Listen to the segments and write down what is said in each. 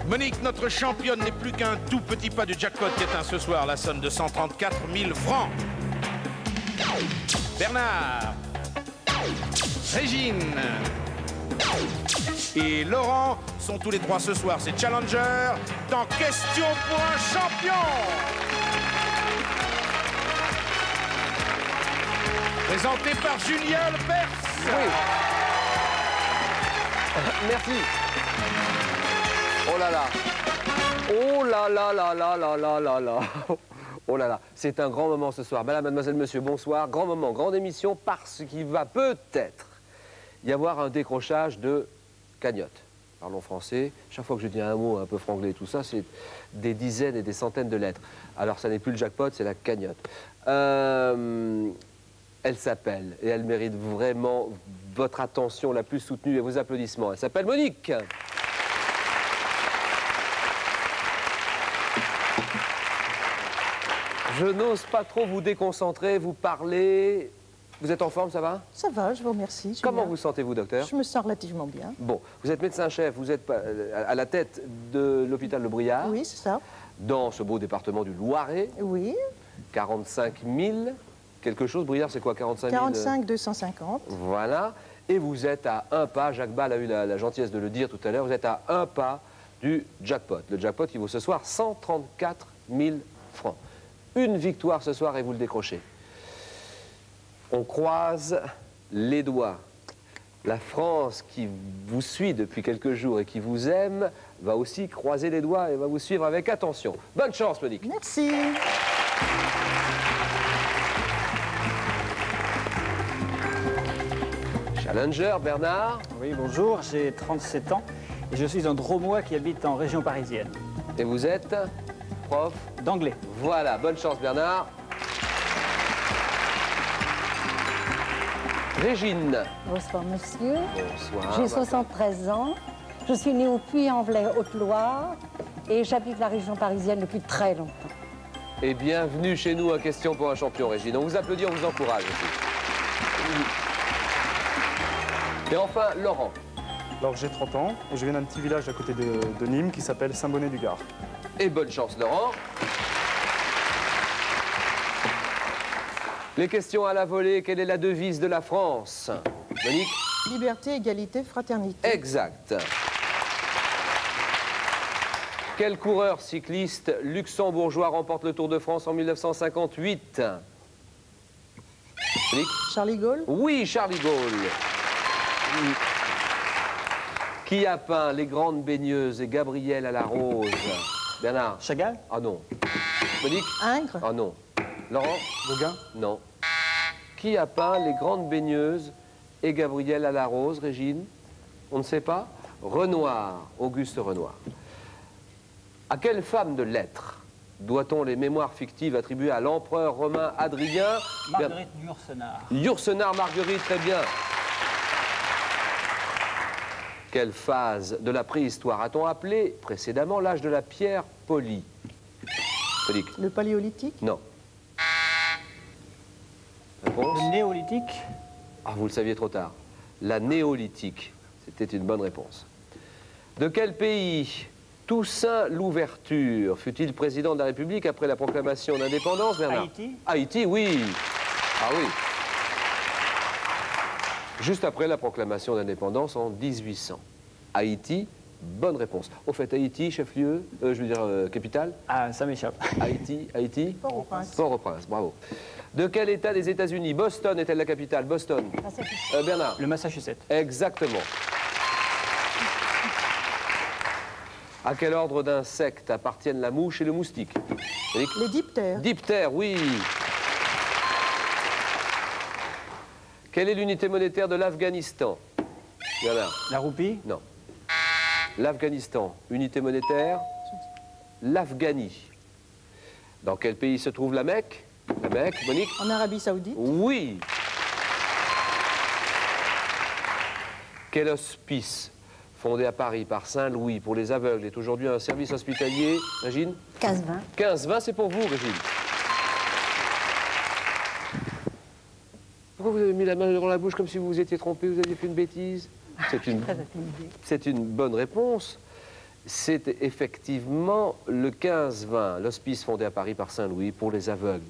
Monique, notre championne, n'est plus qu'un tout petit pas du jackpot qui atteint ce soir la somme de 134 000 francs. Bernard, Régine et Laurent sont tous les trois ce soir ces challengers dans Question pour un champion. Présenté par Julien Lepers. Oui. Merci. Oh là là. Oh là là là là là là là là. Oh là là. C'est un grand moment ce soir. Madame, mademoiselle, monsieur, bonsoir. Grand moment, grande émission, parce qu'il va peut-être y avoir un décrochage de cagnotte. Parlons français. Chaque fois que je dis un mot un peu franglais et tout ça, c'est des dizaines et des centaines de lettres. Alors, ça n'est plus le jackpot, c'est la cagnotte. Elle s'appelle, et elle mérite vraiment votre attention la plus soutenue et vos applaudissements. Elle s'appelle Monique. Je n'ose pas trop vous déconcentrer, vous parler. Vous êtes en forme, ça va? Ça va, je vous remercie. Comment vous sentez-vous, docteur? Je me sens relativement bien. Bon, vous êtes médecin-chef, vous êtes à la tête de l'hôpital Le Briard. Oui, c'est ça. Dans ce beau département du Loiret. Oui. 45 000, quelque chose. Briard, c'est quoi, 45 000? 45 250. Voilà. Et vous êtes à un pas, Jacques Ball a eu la gentillesse de le dire tout à l'heure, vous êtes à un pas du jackpot. Le jackpot qui vaut ce soir 134 000 francs. Une victoire ce soir et vous le décrochez. On croise les doigts. La France qui vous suit depuis quelques jours et qui vous aime va aussi croiser les doigts et va vous suivre avec attention. Bonne chance, Monique. Merci. Challenger, Bernard. Oui, bonjour, j'ai 37 ans et je suis un Dromois qui habite en région parisienne. Et vous êtes prof d'anglais. Voilà, bonne chance, Bernard. Régine. Bonsoir, monsieur. Bonsoir. J'ai 73 ans. Je suis née au Puy-en-Velay, Haute-Loire, et j'habite la région parisienne depuis très longtemps. Et bienvenue chez nous à Question pour un champion, Régine. On vous applaudit, on vous encourage aussi. Et enfin, Laurent. Alors j'ai 30 ans et je viens d'un petit village à côté de Nîmes qui s'appelle Saint-Bonnet-du-Gard. Et bonne chance, Laurent. Les questions à la volée, quelle est la devise de la France? Monique? Liberté, égalité, fraternité. Exact. Quel coureur cycliste luxembourgeois remporte le Tour de France en 1958? Monique? Charlie Gaulle. Oui, Charlie Gaulle. Oui. Qui a peint Les Grandes Baigneuses et Gabriel à la Rose? Bernard? Chagall? Ah non. Monique? Ingres. Ah non. Laurent? Gauguin? Non. Qui a peint Les Grandes Baigneuses et Gabriel à la Rose, Régine? On ne sait pas? Renoir, Auguste Renoir. À quelle femme de lettres doit-on les mémoires fictives attribuées à l'empereur romain Adrien? Marguerite Yourcenar. Yourcenar, Marguerite, très bien. Quelle phase de la préhistoire a-t-on appelé précédemment l'âge de la pierre polie? Monique? Le paléolithique. Non. Réponse? Le néolithique. Ah, vous le saviez trop tard. La néolithique. C'était une bonne réponse. De quel pays Toussaint Louverture fut-il président de la République après la proclamation d'indépendance, Bernard? Haïti. Haïti, oui. Ah oui. Juste après la proclamation d'indépendance en 1800. Haïti, bonne réponse. Au fait, Haïti, chef-lieu, je veux dire capitale? Ah, ça m'échappe. Haïti? Port-au-Prince. Port-au-Prince, bravo. De quel État des États-Unis? Boston est-elle la capitale? Boston. Bernard? Le Massachusetts. Exactement. À quel ordre d'insectes appartiennent la mouche et le moustique? Eric? Les diptères. Diptères, oui. Quelle est l'unité monétaire de l'Afghanistan? Bernard? La roupie. Non. L'Afghanistan, unité monétaire? L'Afghanie. Dans quel pays se trouve la Mecque? La Mecque, Monique? En Arabie Saoudite. Oui. Quel hospice fondé à Paris par Saint-Louis pour les aveugles est aujourd'hui un service hospitalier? Régine? 15-20. 15-20, c'est pour vous, Régine. Pourquoi vous avez mis la main dans la bouche comme si vous vous étiez trompé, vous aviez fait une bêtise? C'est une bonne réponse. c'est effectivement le 15-20, l'hospice fondé à Paris par Saint-Louis pour les aveugles.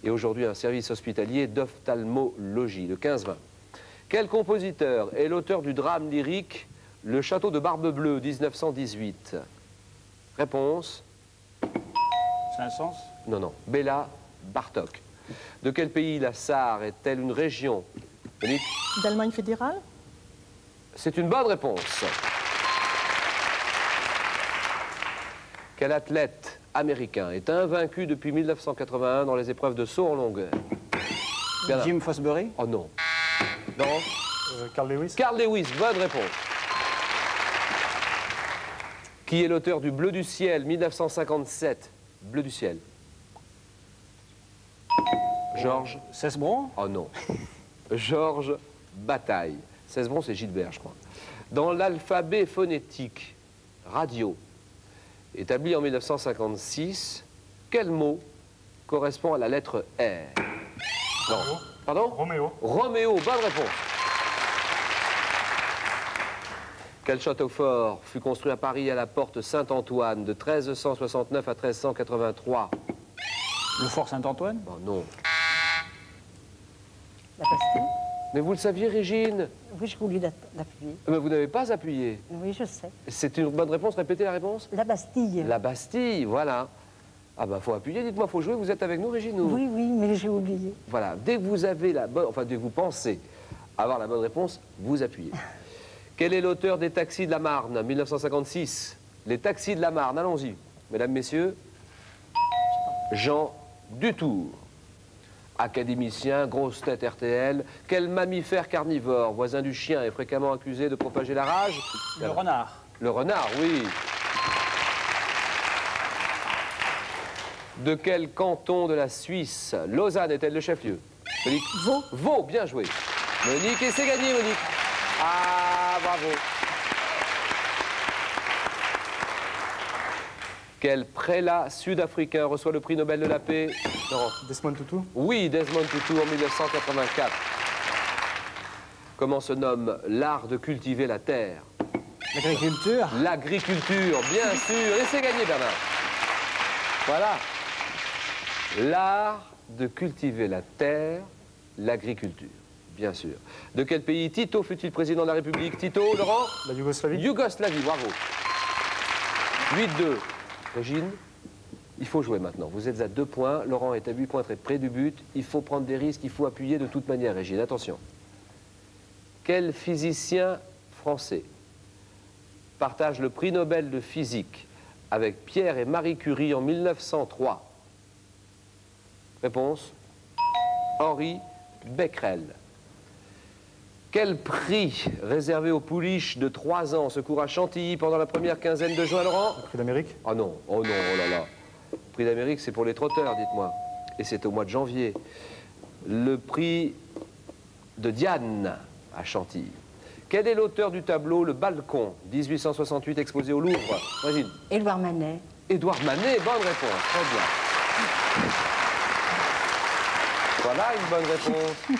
Et aujourd'hui, un service hospitalier d'ophtalmologie, le 15-20. Quel compositeur est l'auteur du drame lyrique Le Château de Barbe-Bleue, 1918? Réponse? Saint-Saëns? Non, non. Béla Bartók. De quel pays la Sarre est-elle une région? Monique? D'Allemagne fédérale? C'est une bonne réponse. Quel athlète américain est invaincu depuis 1981 dans les épreuves de saut en longueur? Bernard. Jim Fosbury? Oh non. Non. Carl Lewis. Carl Lewis, bonne réponse. Qui est l'auteur du Bleu du ciel, 1957? Bleu du ciel. Georges? Cesbron? Oh non. Georges Bataille. Cesbron, c'est Gilbert, je crois. Dans l'alphabet phonétique radio, établi en 1956, quel mot correspond à la lettre R? Non. Pardon? Roméo. Roméo, bonne réponse. Quel château fort fut construit à Paris à la porte Saint-Antoine de 1369 à 1383? Le fort Saint-Antoine? Oh non. La Bastille. Mais vous le saviez, Régine? Oui, je voulais l'appuyer. Mais vous n'avez pas appuyé. Oui, je sais. C'est une bonne réponse, répétez la réponse. La Bastille. La Bastille, voilà. Ah bah faut appuyer, dites-moi, faut jouer, vous êtes avec nous, Régine ou... Oui, oui, mais j'ai oublié. Voilà, dès que vous avez la bonne, enfin dès que vous pensez avoir la bonne réponse, vous appuyez. Quel est l'auteur des Taxis de la Marne, 1956? Les Taxis de la Marne, allons-y. Mesdames, Messieurs, Jean Dutour. Académicien, grosse tête RTL. Quel mammifère carnivore, voisin du chien, est fréquemment accusé de propager la rage? Le renard? Le renard, oui. De quel canton de la Suisse Lausanne est-elle le chef-lieu? Monique? Vaud. Vaud, bien joué. Monique, et c'est gagné, Monique. Ah, bravo. Quel prélat sud-africain reçoit le prix Nobel de la paix? Laurent? Desmond Tutu. Oui, Desmond Tutu en 1984. Comment se nomme l'art de cultiver la terre? L'agriculture? L'agriculture, bien sûr. Et c'est gagné, Bernard. Voilà. L'art de cultiver la terre, l'agriculture, bien sûr. De quel pays Tito fut-il président de la République? Tito, Laurent? La Yougoslavie. Yougoslavie, bravo. 8-2. Régine, il faut jouer maintenant. Vous êtes à 2 points. Laurent est à 8 points, très près du but. Il faut prendre des risques, il faut appuyer de toute manière, Régine. Attention. Quel physicien français partage le prix Nobel de physique avec Pierre et Marie Curie en 1903? Réponse? Henri Becquerel. Quel prix réservé aux pouliches de 3 ans se court à Chantilly pendant la première quinzaine de juin, Laurent? Le prix d'Amérique. Ah non, oh non, oh là là. Le prix d'Amérique, c'est pour les trotteurs, dites-moi. Et c'est au mois de janvier. Le prix de Diane à Chantilly. Quel est l'auteur du tableau Le Balcon, 1868, exposé au Louvre? Régine? Édouard Manet. Édouard Manet, bonne réponse, très bien. Voilà une bonne réponse.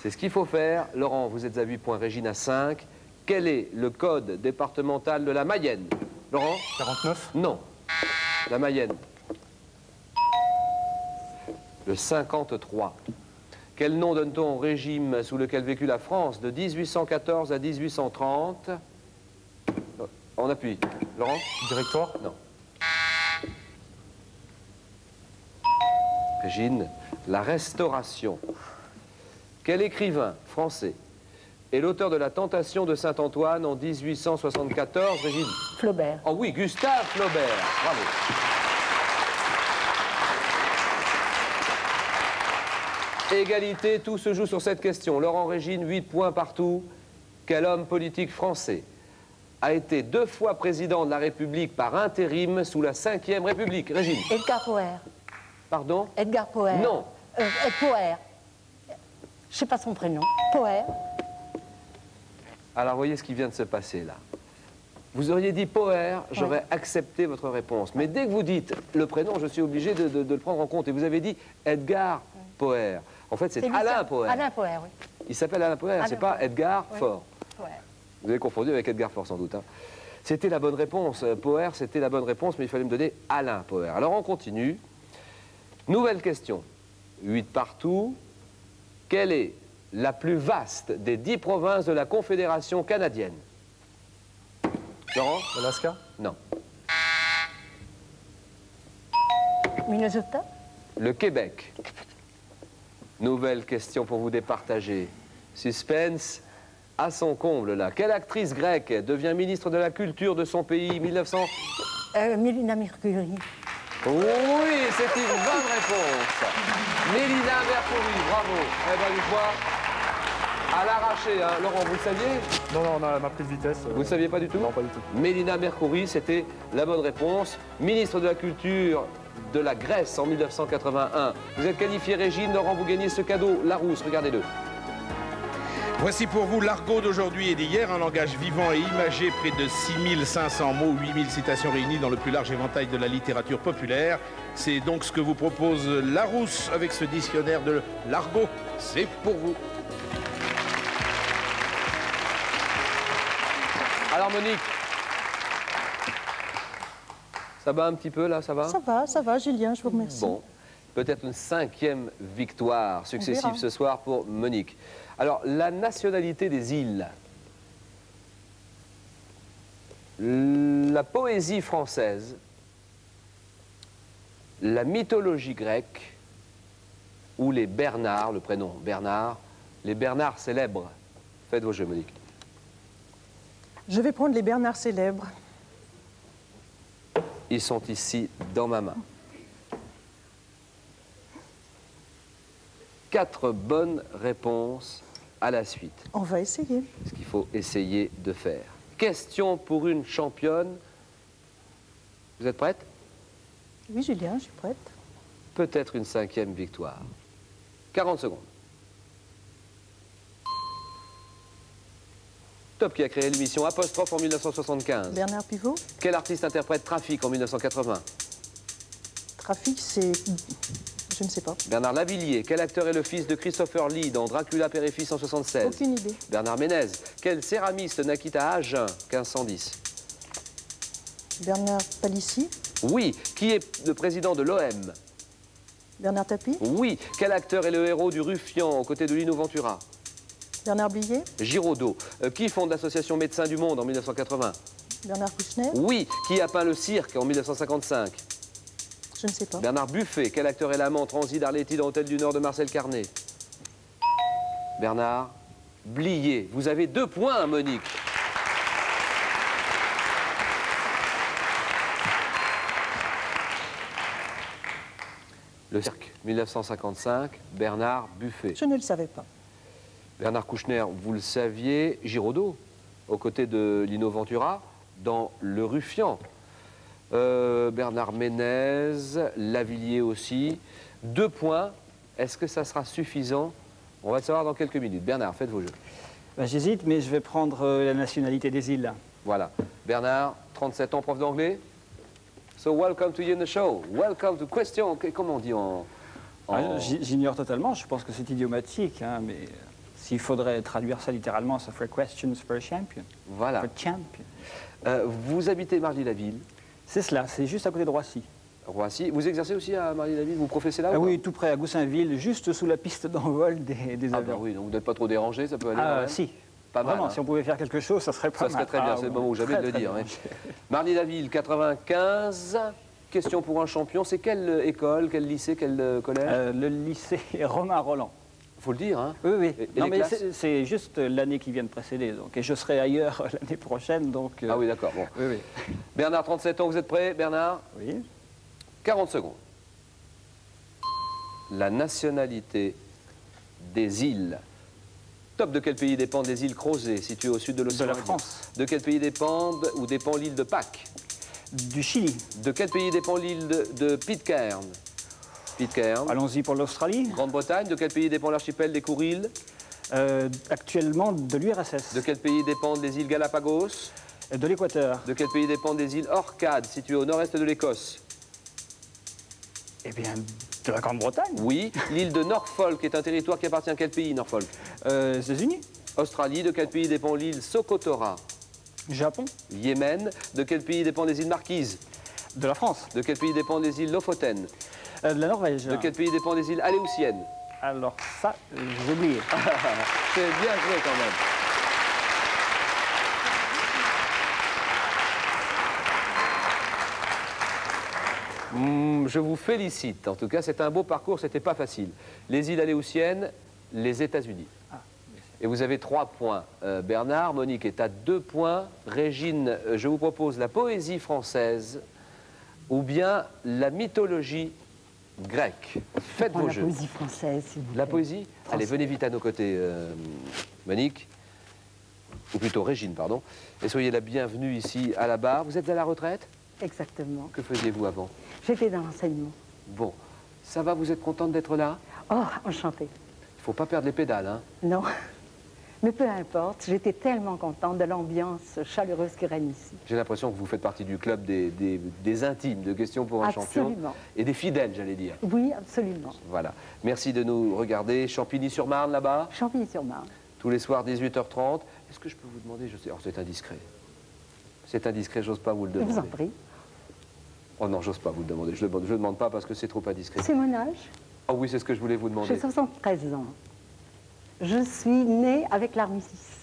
C'est ce qu'il faut faire. Laurent, vous êtes à 8 points, Régine à 5. Quel est le code départemental de la Mayenne? Laurent? 49. Non. La Mayenne. Le 53. Quel nom donne-t-on au régime sous lequel vécut la France de 1814 à 1830? On appuie. Laurent? Directoire. Non. Régine, la Restauration. Quel écrivain français est l'auteur de La Tentation de Saint-Antoine en 1874? Régine? Flaubert. Oh oui, Gustave Flaubert. Bravo. Égalité, tout se joue sur cette question. Laurent, Régine, 8 points partout. Quel homme politique français a été 2 fois président de la République par intérim sous la 5e République? Régine? Edgar Poher. Pardon? Edgar Poher. Non. Poher. Je sais pas son prénom. Poher. Alors, voyez ce qui vient de se passer là. Vous auriez dit Poher, j'aurais accepté votre réponse. Mais dès que vous dites le prénom, je suis obligé de le prendre en compte. Et vous avez dit Edgar Poher. En fait, c'est Alain Poher. Alain Poher, oui. Il s'appelle Alain Poher, c'est pas Edgar Faure. Poher. Vous avez confondu avec Edgar Faure, sans doute. Hein. C'était la bonne réponse. Poher, c'était la bonne réponse, mais il fallait me donner Alain Poher. Alors on continue. Nouvelle question. 8 partout. Quelle est la plus vaste des 10 provinces de la Confédération canadienne? Laurent? Alaska? Non. Minnesota? Le Québec. Nouvelle question pour vous départager. Suspense à son comble, là. Quelle actrice grecque devient ministre de la Culture de son pays 1900? Mélina Mercury. Oui, c'est une bonne réponse. Mélina Mercouri, bravo. Eh bien, une fois, à l'arraché, hein. Laurent, vous le saviez? Non, non, on a ma prise de vitesse. Vous ne saviez pas du tout? Non, pas du tout. Mélina Mercouri, c'était la bonne réponse. Ministre de la Culture de la Grèce en 1981. Vous êtes qualifié, Régine. Laurent, vous gagnez ce cadeau, Larousse, regardez-le. Voici pour vous l'argot d'aujourd'hui et d'hier, un langage vivant et imagé, près de 6500 mots, 8000 citations réunies dans le plus large éventail de la littérature populaire. C'est donc ce que vous propose Larousse avec ce dictionnaire de l'argot. C'est pour vous. Alors, Monique, ça va un petit peu, là, ça va? Ça va, Julien, je vous remercie. Bon, peut-être une 5e victoire successive verra. ce soir pour Monique. Alors, la nationalité des îles. La poésie française, la mythologie grecque ou les Bernards, le prénom Bernard, les Bernards célèbres. Faites vos jeux, Monique. Je vais prendre les Bernards célèbres. Ils sont ici dans ma main. 4 bonnes réponses à la suite. On va essayer. Ce qu'il faut essayer de faire. Question pour une championne. Vous êtes prête? Oui, Julien, je suis prête. Peut-être une 5e victoire. 40 secondes. Top qui a créé l'émission Apostrophe en 1975. Bernard Pivot. Quel artiste interprète Trafic en 1980? Trafic, c'est... Je ne sais pas. Bernard Lavilliers. Quel acteur est le fils de Christopher Lee dans Dracula Père et Fils en 1976? Aucune idée. Bernard Ménez. Quel céramiste naquit à Agen 1510? Bernard Palissy. Oui. Qui est le président de l'OM? Bernard Tapie. Oui. Quel acteur est le héros du Ruffian aux côtés de Lino Ventura? Bernard Blier. Giraudot. Qui fonde l'association Médecins du Monde en 1980? Bernard Kouchner. Oui. Qui a peint le cirque en 1955? Je ne sais pas. Bernard Buffet. Quel acteur est l'amant transi d'Arletty dans Hôtel du Nord de Marcel Carnet? Bernard Blier. Vous avez 2 points, Monique. Le cirque, 1955, Bernard Buffet. Je ne le savais pas. Bernard Kouchner, vous le saviez, Giraudot, aux côtés de Lino Ventura, dans Le Ruffian. Bernard Ménez, Lavilliers aussi. 2 points. Est-ce que ça sera suffisant? On va le savoir dans quelques minutes. Bernard, faites vos jeux. Ben, j'hésite, mais je vais prendre la nationalité des îles. Voilà. Bernard, 37 ans, prof d'anglais. So welcome to you in the show. Welcome to question. Comment on dit en... J'ignore totalement, je pense que c'est idiomatique, hein, mais s'il faudrait traduire ça littéralement, ça ferait questions for a champion. Voilà. For champion. Vous habitez Marly-la-Ville. C'est cela, c'est juste à côté de Roissy. Roissy. Vous exercez aussi à Marly-la-Ville? Vous professez là Ah ou oui, pas? tout près à Goussainville, juste sous la piste d'envol des Ah avions. bah oui, donc vous n'êtes pas trop dérangé, ça peut aller quand Ah même. si. Pas mal, Vraiment, hein. si on pouvait faire quelque chose, ça serait pas Ça mal. serait très bien, Ah c'est le oui, moment ou jamais de le très, dire. très hein. bien. Marly-la-Ville, 95. Question pour un champion, c'est quelle école, quel lycée, quel collège? Le lycée Romain Roland. Faut le dire, hein. Oui, oui. Et Non, les mais classes c'est juste l'année qui vient de précéder. Donc, et je serai ailleurs l'année prochaine. Donc, Ah oui, d'accord. Bon. oui, oui. Bernard, 37 ans, vous êtes prêt, Bernard? Oui. 40 secondes. La nationalité des îles. Top, de quel pays dépendent les îles Crozet, situées au sud de l'océan De la Indien? France. De quel pays dépend l'île de Pâques? Du Chili. De quel pays dépend l'île de Pitcairn? Pitcairn. Allons-y pour l'Australie. Grande-Bretagne. De quel pays dépend l'archipel des Kouriles? Actuellement de l'URSS. De quel pays dépendent les îles Galapagos? De l'Équateur. De quel pays dépendent les îles Orcades, situées au nord-est de l'Écosse? Eh bien, de la Grande-Bretagne. Oui. L'île de Norfolk est un territoire qui appartient à quel pays, Norfolk? États-Unis. Australie. De quel pays dépend l'île Socotora? Japon. Yémen. De quel pays dépendent les îles Marquises? De la France. De quel pays dépendent les îles Lofoten? De la Norvège. De quel pays dépendent les îles Aléoutiennes? Alors ça, j'ai oublié. C'est bien joué quand même. Je vous félicite. En tout cas, c'est un beau parcours, c'était pas facile. Les îles Aléoutiennes, les États-Unis. Et vous avez 3 points. Bernard, Monique est à 2 points. Régine, je vous propose la poésie française ou bien la mythologie grecque. Faites vos jeux. La poésie française, s'il vous plaît. La poésie? Allez, venez vite à nos côtés, Monique. Ou plutôt Régine, pardon. Et soyez la bienvenue ici à la barre. Vous êtes à la retraite? Exactement. Que faisiez-vous avant? J'étais dans l'enseignement. Bon, ça va, vous êtes contente d'être là? Oh, enchantée. Il ne faut pas perdre les pédales, hein? Non. Mais peu importe, j'étais tellement contente de l'ambiance chaleureuse qui règne ici. J'ai l'impression que vous faites partie du club des intimes de questions pour un champion. Absolument. Et des fidèles, j'allais dire. Oui, absolument. Voilà. Merci de nous regarder. Champigny-sur-Marne, là-bas? Champigny-sur-Marne. Tous les soirs, 18h30. Est-ce que je peux vous demander, je sais, oh, c'est indiscret. C'est indiscret, j'ose pas vous le Je demander. vous en prie. Oh non, j'ose pas vous le demander. Je le demande pas parce que c'est trop indiscret. C'est mon âge. Oh oui, c'est ce que je voulais vous demander. J'ai 73 ans. Je suis née avec l'armistice,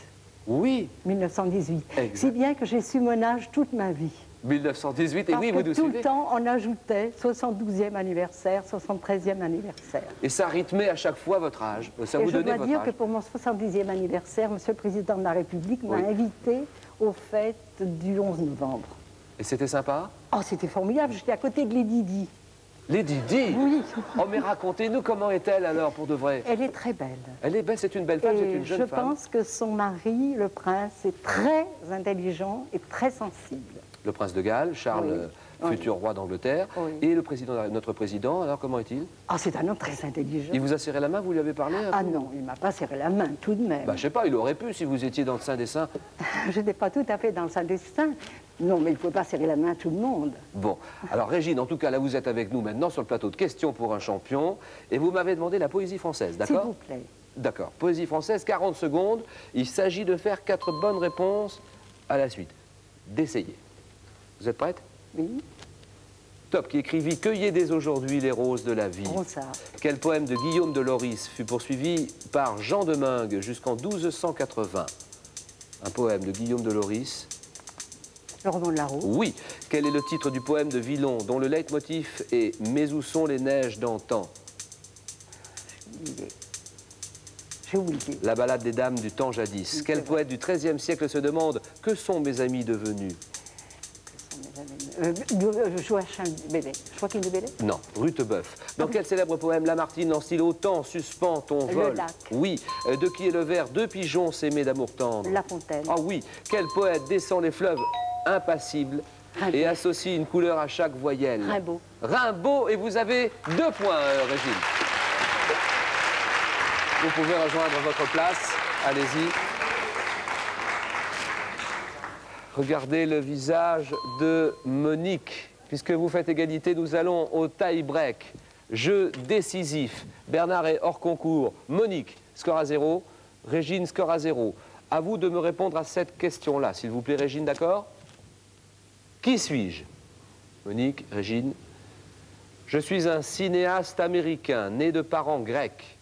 Oui, 1918. Exact. Si bien que j'ai su mon âge toute ma vie. 1918, et Parce oui, que vous nous tout suivez. le temps, on ajoutait 72e anniversaire, 73e anniversaire. Et ça rythmait à chaque fois votre âge. Ça Et vous je donnait dois votre dire âge. que pour mon 70e anniversaire, Monsieur le Président de la République m'a Oui. invité aux fêtes du 11 novembre. Et c'était sympa? Oh, c'était formidable, j'étais à côté de Lady Di. Lady Di? Oui. Oh, mais racontez-nous comment est-elle alors, pour de vrai? Elle est très belle. Elle est belle, c'est une belle femme, c'est Et une jeune je femme. pense que son mari, le prince, est très intelligent et très sensible. Le prince de Galles, Charles, Oui. Oui. futur roi d'Angleterre. Oui. Et le président, notre président, alors comment est-il? Ah, c'est un homme très intelligent. Il vous a serré la main, vous lui avez parlé un Ah peu? non, il ne m'a pas serré la main, tout de même. Bah, je sais pas, il aurait pu si vous étiez dans le sein des saints. Je n'étais pas tout à fait dans le sein des saints. Non, mais il ne faut pas serrer la main à tout le monde. Bon, alors Régine, en tout cas, là, vous êtes avec nous maintenant sur le plateau de questions pour un champion. Et vous m'avez demandé la poésie française, S'il d'accord? vous plaît. D'accord. Poésie française, 40 secondes. Il s'agit de faire 4 bonnes réponses à la suite. D'essayer. Vous êtes prête? Oui, Top, qui écrivit « Cueillez dès aujourd'hui les roses de la vie ». Ronsard. Quel poème de Guillaume de Loris fut poursuivi par Jean de Meung jusqu'en 1280? Un poème de Guillaume de Loris. Le roman de la Rose. Oui. Quel est le titre du poème de Villon dont le leitmotiv est « Mais où sont les neiges d'antan » J'ai oublié. La ballade des dames du temps jadis. Quel poète du XIIIe siècle se demande « Que sont mes amis devenus » Joachim Bellay. Joaquin de Bellay. Non, Rutebeuf. Dans quel célèbre poème Lamartine lance-t-il autant suspend ton Le vol? lac. Oui. De qui est le vers? Deux pigeons s'aimer d'amour tendre. La Fontaine. Ah oui. Quel poète descend les fleuves impassibles Rimbaud. et associe une couleur à chaque voyelle? Rimbaud. Rimbaud, et vous avez 2 points, Régine. Vous pouvez rejoindre votre place. Allez-y. Regardez le visage de Monique. Puisque vous faites égalité, nous allons au tie-break. Jeu décisif. Bernard est hors concours. Monique, score à 0. Régine, score à 0. À vous de me répondre à cette question-là, s'il vous plaît, Régine, d'accord? Qui suis-je? Monique, Régine. Je suis un cinéaste américain, né de parents grecs.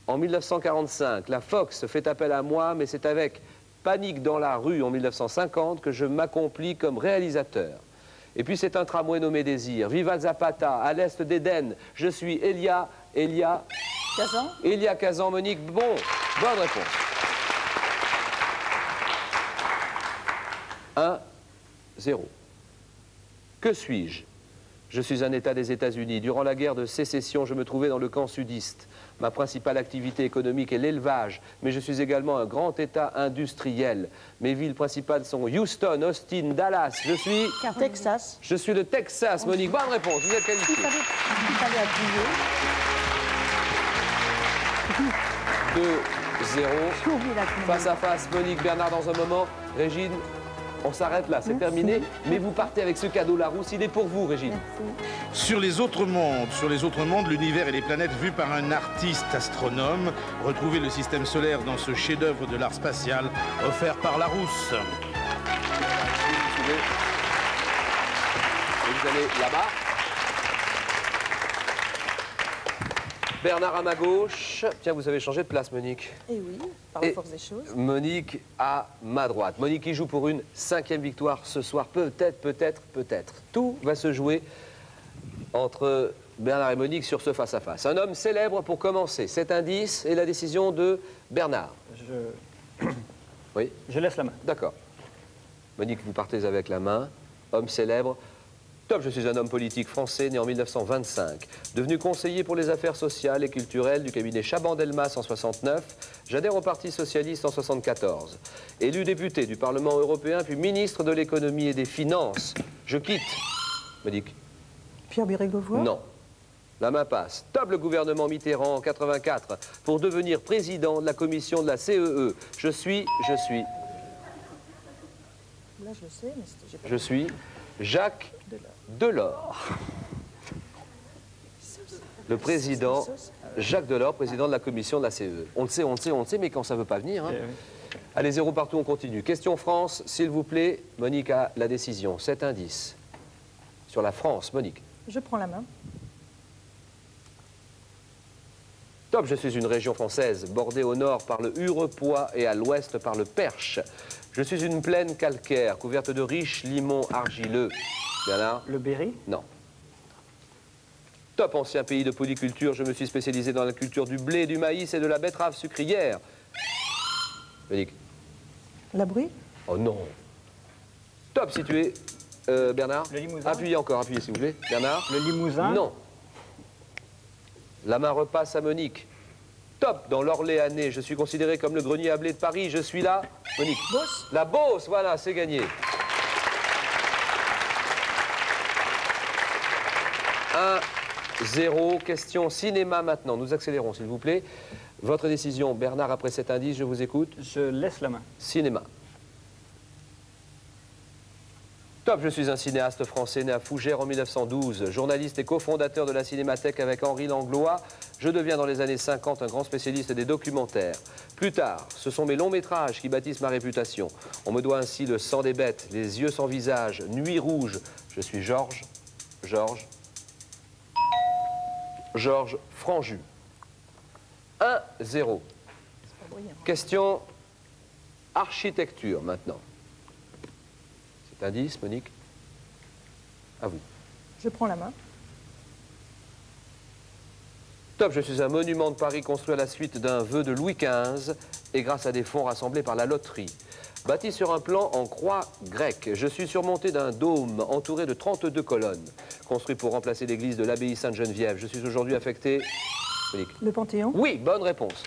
En 1945, la Fox fait appel à moi, mais c'est avec Panique dans la rue en 1950 que je m'accomplis comme réalisateur. Et puis c'est un tramway nommé Désir. Viva Zapata, à l'est d'Éden. Je suis Elia Kazan. Elia Kazan, Monique. Bon, bonne réponse. 1-0. Que suis-je? Je suis un État des États-Unis. Durant la guerre de sécession, je me trouvais dans le camp sudiste. Ma principale activité économique est l'élevage, mais je suis également un grand État industriel. Mes villes principales sont Houston, Austin, Dallas. Je suis le Texas, Monique. Bonne réponse, vous êtes qualifié. Il fallait appuyer. 2-0. J'ai oublié la couleur. Face à face, Monique, Bernard dans un moment. Régine, on s'arrête là, c'est Merci. terminé. Mais vous partez avec ce cadeau Larousse, il est pour vous, Régine. Merci. Sur les autres mondes, l'univers et les planètes vus par un artiste astronome. Retrouvez le système solaire dans ce chef-d'œuvre de l'art spatial offert par Larousse. posez. Et vous allez là-bas. Bernard à ma gauche. Tiens, vous avez changé de place, Monique. Et oui, par la force des choses. Monique à ma droite. Monique qui joue pour une 5e victoire ce soir. Peut-être, peut-être, peut-être. Tout va se jouer entre Bernard et Monique sur ce face-à-face. Un homme célèbre pour commencer. Cet indice est la décision de Bernard. Oui. Je laisse la main. D'accord. Monique, vous partez avec la main. Homme célèbre. Top, je suis un homme politique français né en 1925. Devenu conseiller pour les affaires sociales et culturelles du cabinet Chaban-Delmas en 69, j'adhère au Parti socialiste en 74. Élu député du Parlement européen, puis ministre de l'économie et des finances. Je quitte. Monique. Pierre Bérégovoy? Non. La main passe. Top, le gouvernement Mitterrand en 84 pour devenir président de la commission de la CEE. Je suis. Là, je le sais, mais j'ai pas... Je suis Jacques Delors. Le président Jacques Delors, président de la commission de la CEE. On le sait, on le sait, on le sait, mais quand ça ne veut pas venir... Hein. Allez, 0 partout, on continue. Question France, s'il vous plaît. Monique a la décision. 7 indices. Sur la France, Monique. Je prends la main. Top, je suis une région française, bordée au nord par le Hurepoix et à l'ouest par le Perche. Je suis une plaine calcaire, couverte de riches limons argileux. Bernard? Le Berry? Non. Top, ancien pays de polyculture, je me suis spécialisé dans la culture du blé, du maïs et de la betterave sucrière. Monique? La Brie? Oh non. Top, situé. Bernard? Le Limousin? Appuyez encore, appuyez s'il vous plaît. Bernard? Le Limousin? Non. La main repasse à Monique. Top, dans l'Orléanais, je suis considéré comme le grenier à blé de Paris. Je suis là. Monique? Beauce? La Beauce, voilà, c'est gagné. 1-0, question cinéma maintenant. Nous accélérons, s'il vous plaît. Votre décision, Bernard, après cet indice, je vous écoute. Je laisse la main. Cinéma. Top, je suis un cinéaste français né à Fougères en 1912, journaliste et cofondateur de la Cinémathèque avec Henri Langlois. Je deviens dans les années 50 un grand spécialiste des documentaires. Plus tard, ce sont mes longs métrages qui bâtissent ma réputation. On me doit ainsi Le sang des bêtes, Les yeux sans visage, Nuit rouge. Je suis Georges Franju. 1-0. Question architecture maintenant. Cet indice, Monique, à vous. Je prends la main. Top, je suis un monument de Paris construit à la suite d'un vœu de Louis XV et grâce à des fonds rassemblés par la loterie. Bâti sur un plan en croix grecque, je suis surmonté d'un dôme entouré de 32 colonnes, construit pour remplacer l'église de l'abbaye Sainte-Geneviève. Je suis aujourd'hui affecté... Monique. Le Panthéon? Oui, bonne réponse.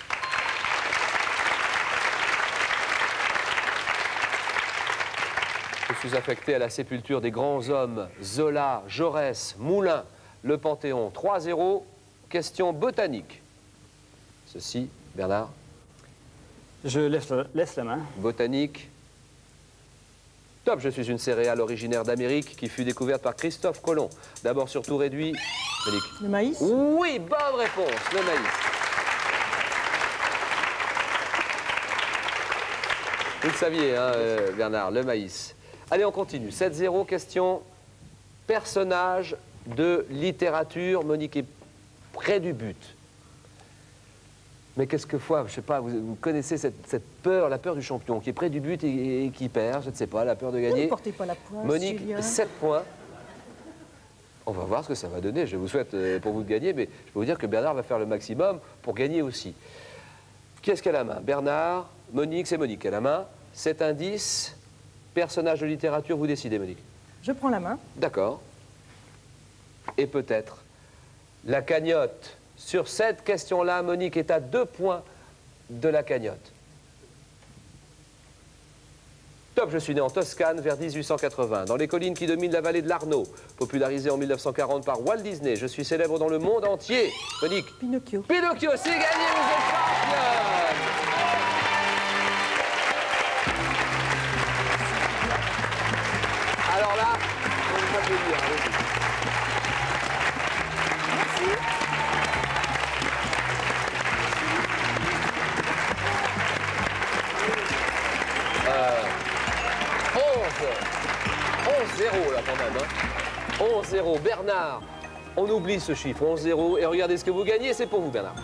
Je suis affecté à la sépulture des grands hommes, Zola, Jaurès, Moulin, le Panthéon. 3-0, question botanique. Ceci, Bernard? Je laisse la main. Botanique. Top, je suis une céréale originaire d'Amérique qui fut découverte par Christophe Colomb. D'abord surtout réduit... Monique. Le maïs? Oui, bonne réponse, le maïs. Vous le saviez, hein, Bernard, le maïs. Allez, on continue. 7-0, question personnage de littérature. Monique est près du but. Mais quelquefois, je ne sais pas, vous connaissez cette peur, la peur du champion, qui est près du but et qui perd, je ne sais pas, la peur de gagner. Ne portez pas la poisse, Monique, Julien. 7 points. On va voir ce que ça va donner. Je vous souhaite pour vous de gagner, mais je peux vous dire que Bernard va faire le maximum pour gagner aussi. Qui est-ce qui a la main? Bernard, Monique, c'est Monique qui a la main. Cet indice, personnage de littérature, vous décidez, Monique. Je prends la main. D'accord. Et peut-être la cagnotte. Sur cette question-là, Monique est à 2 points de la cagnotte. Top, je suis né en Toscane vers 1880, dans les collines qui dominent la vallée de l'Arno, popularisé en 1940 par Walt Disney. Je suis célèbre dans le monde entier. Monique. Pinocchio. Pinocchio, c'est gagné, vous êtes championne. Alors là, on va vous dire. Merci. 11-0 là quand même. Hein. 11-0. Bernard, on oublie ce chiffre, 11-0. Et regardez ce que vous gagnez, c'est pour vous Bernard.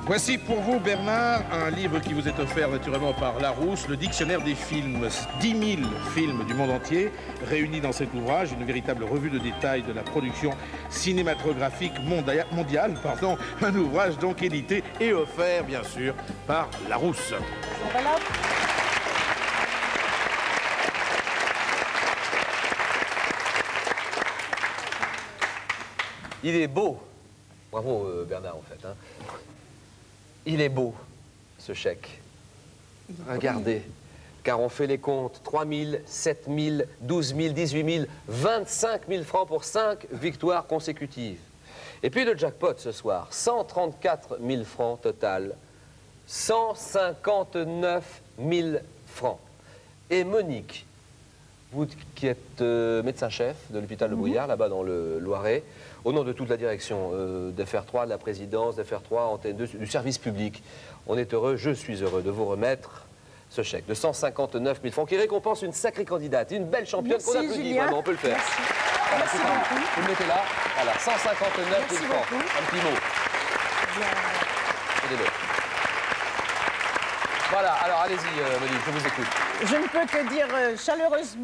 Voici pour vous, Bernard, un livre qui vous est offert naturellement par Larousse, le dictionnaire des films. 10 000 films du monde entier réunis dans cet ouvrage, une véritable revue de détail de la production cinématographique mondiale, un ouvrage donc édité et offert, bien sûr, par Larousse. Voilà. Il est beau. Bravo Bernard en fait. Hein. Il est beau, ce chèque. Regardez, car on fait les comptes. 3 000, 7 000, 12 000, 18 000, 25 000 francs pour 5 victoires consécutives. Et puis le jackpot ce soir, 134 000 francs total. 159 000 francs. Et Monique, vous qui êtes médecin-chef de l'hôpital de Brouillard, là-bas dans le Loiret, au nom de toute la direction d'FR3, de la présidence, d'FR3, antenne 2, du service public, on est heureux, je suis heureux de vous remettre ce chèque de 159 000 francs qui récompense une sacrée candidate, une belle championne qu'on applaudit, vraiment, on peut le faire. Merci. Voilà, Merci c'est parti. beaucoup. Vous le mettez là, voilà, 159 000 Merci francs. beaucoup. Un petit mot. Tenez-le. Voilà, alors allez-y, Monique, je vous écoute. Je ne peux que dire chaleureusement